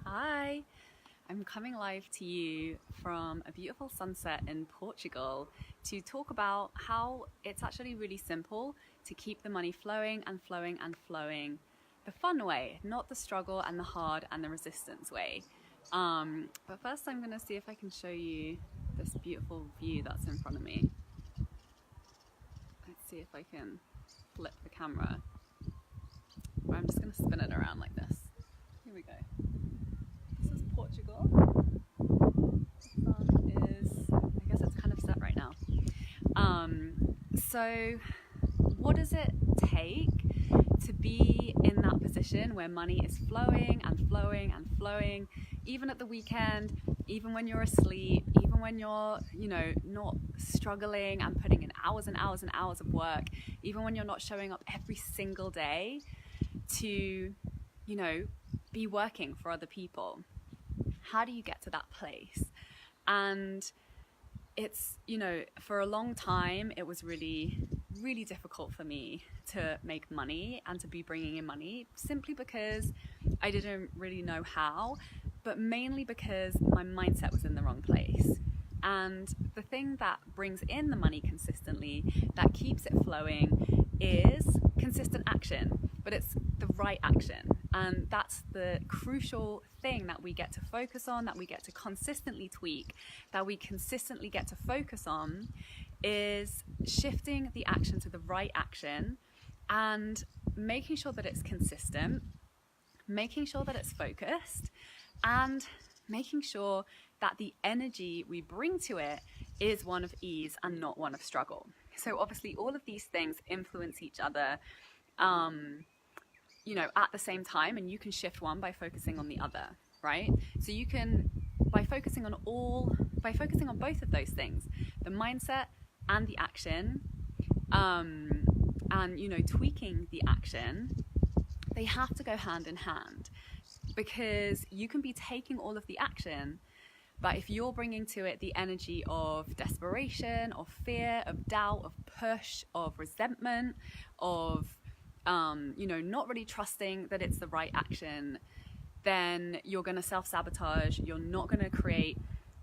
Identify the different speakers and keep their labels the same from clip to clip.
Speaker 1: Hi, I'm coming live to you from a beautiful sunset in Portugal to talk about how it's actually really simple to keep the money flowing and flowing and flowing the fun way, not the struggle and the hard and the resistance way. But first, I'm going to see if I can show you this beautiful view that's in front of me. Let's see if I can flip the camera. Or I'm just going to spin it around like this. Here we go. This is Portugal. The sun is, I guess it's kind of set right now. So what does it take to be in that position where money is flowing and flowing and flowing, even at the weekend, even when you're asleep, even when you're, not struggling and putting in hours and hours and hours of work, even when you're not showing up every single day to, be working for other people? How do you get to that place? And it's, for a long time, it was really, really difficult for me to make money and to be bringing in money, simply because I didn't really know how, but mainly because my mindset was in the wrong place. And the thing that brings in the money consistently, that keeps it flowing, is consistent action, but it's the right action. And that's the crucial thing that we get to focus on, that we get to consistently tweak, that we consistently get to focus on, is shifting the action to the right action and making sure that it's consistent, making sure that it's focused, and making sure that the energy we bring to it is one of ease and not one of struggle. So obviously all of these things influence each other at the same time, and you can shift one by focusing on the other, right? So you can, by focusing on both of those things, the mindset and the action, and tweaking the action, they have to go hand in hand, because you can be taking all of the action, but if you're bringing to it the energy of desperation, of fear, of doubt, of push, of resentment, of not really trusting that it's the right action, then you're going to self-sabotage. You're not going to create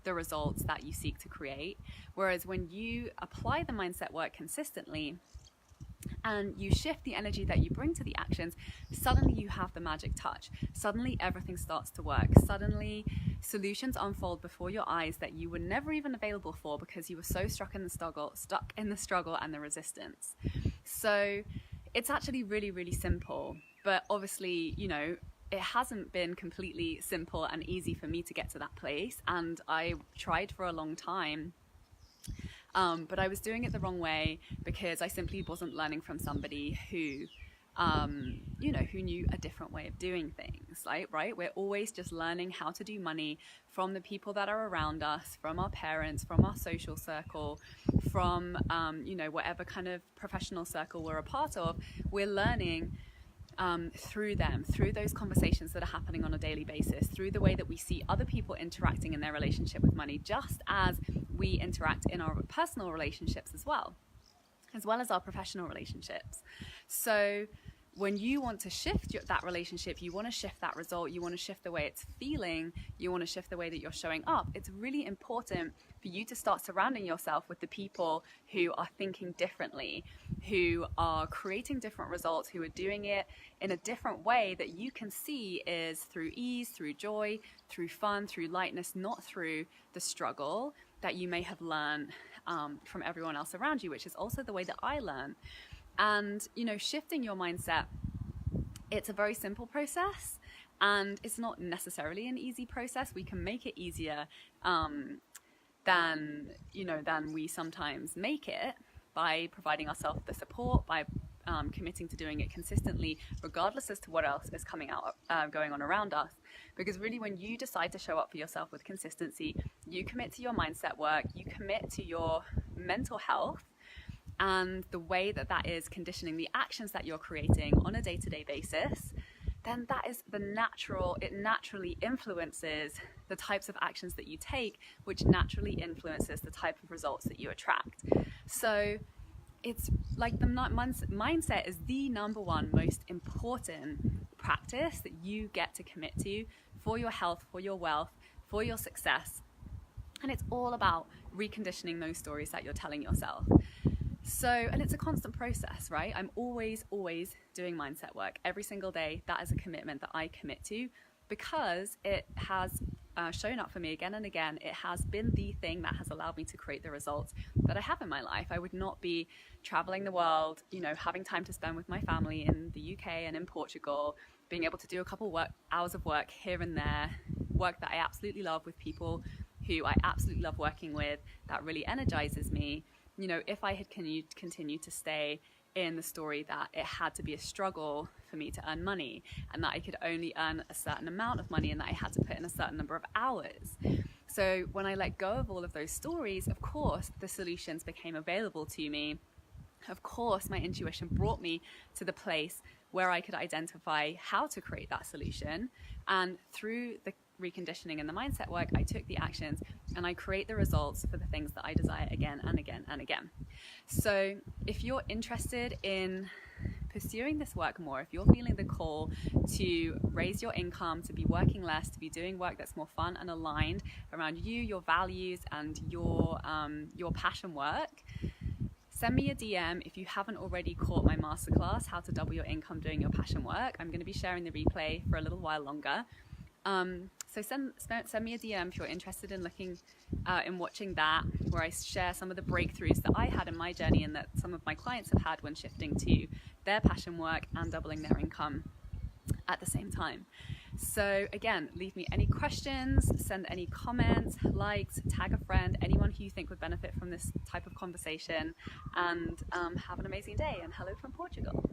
Speaker 1: the results that you seek to create. Whereas when you apply the mindset work consistently and you shift the energy that you bring to the actions, suddenly you have the magic touch. Suddenly everything starts to work. Suddenly solutions unfold before your eyes that you were never even available for, because you were so stuck in the struggle and the resistance. So it's actually really, really simple. But obviously, it hasn't been completely simple and easy for me to get to that place. And I tried for a long time. But I was doing it the wrong way, because I simply wasn't learning from somebody who knew a different way of doing things, right? We're always just learning how to do money from the people that are around us, from our parents, from our social circle, from, whatever kind of professional circle we're a part of. We're learning through them, through those conversations that are happening on a daily basis, through the way that we see other people interacting in their relationship with money, just as we interact in our personal relationships as well as our professional relationships. So when you want to shift that relationship, you want to shift that result, you want to shift the way it's feeling, you want to shift the way that you're showing up, it's really important for you to start surrounding yourself with the people who are thinking differently, who are creating different results, who are doing it in a different way that you can see is through ease, through joy, through fun, through lightness, not through the struggle that you may have learned from everyone else around you, which is also the way that I learn. And, shifting your mindset, it's a very simple process, and it's not necessarily an easy process. We can make it easier than we sometimes make it, by providing ourselves the support, by committing to doing it consistently, regardless as to what else is going on around us. Because really, when you decide to show up for yourself with consistency, you commit to your mindset work, you commit to your mental health, and the way that is conditioning the actions that you're creating on a day-to-day basis, then that is it naturally influences the types of actions that you take, which naturally influences the type of results that you attract. So it's like the mindset is the number one most important practice that you get to commit to for your health, for your wealth, for your success. And it's all about reconditioning those stories that you're telling yourself. So, and it's a constant process, right? I'm always doing mindset work every single day. That is a commitment that I commit to because it has shown up for me again and again. It has been the thing that has allowed me to create the results that I have in my life. I would not be traveling the world, having time to spend with my family in the UK and in Portugal, being able to do a couple hours of work here and there, work that I absolutely love with people who I absolutely love working with, that really energizes me. If I had continued to stay in the story that it had to be a struggle for me to earn money and that I could only earn a certain amount of money and that I had to put in a certain number of hours. So when I let go of all of those stories, of course, the solutions became available to me. Of course, my intuition brought me to the place where I could identify how to create that solution. And through the reconditioning and the mindset work, I took the actions and I create the results for the things that I desire again and again and again. So if you're interested in pursuing this work more, if you're feeling the call to raise your income, to be working less, to be doing work that's more fun and aligned around you, your values, and your passion work, send me a DM if you haven't already caught my masterclass, How to Double Your Income Doing Your Passion Work. I'm going to be sharing the replay for a little while longer. So send me a DM if you're interested in looking in watching that, where I share some of the breakthroughs that I had in my journey and that some of my clients have had when shifting to their passion work and doubling their income at the same time. So again, leave me any questions, send any comments, likes, tag a friend, anyone who you think would benefit from this type of conversation, and have an amazing day, and hello from Portugal.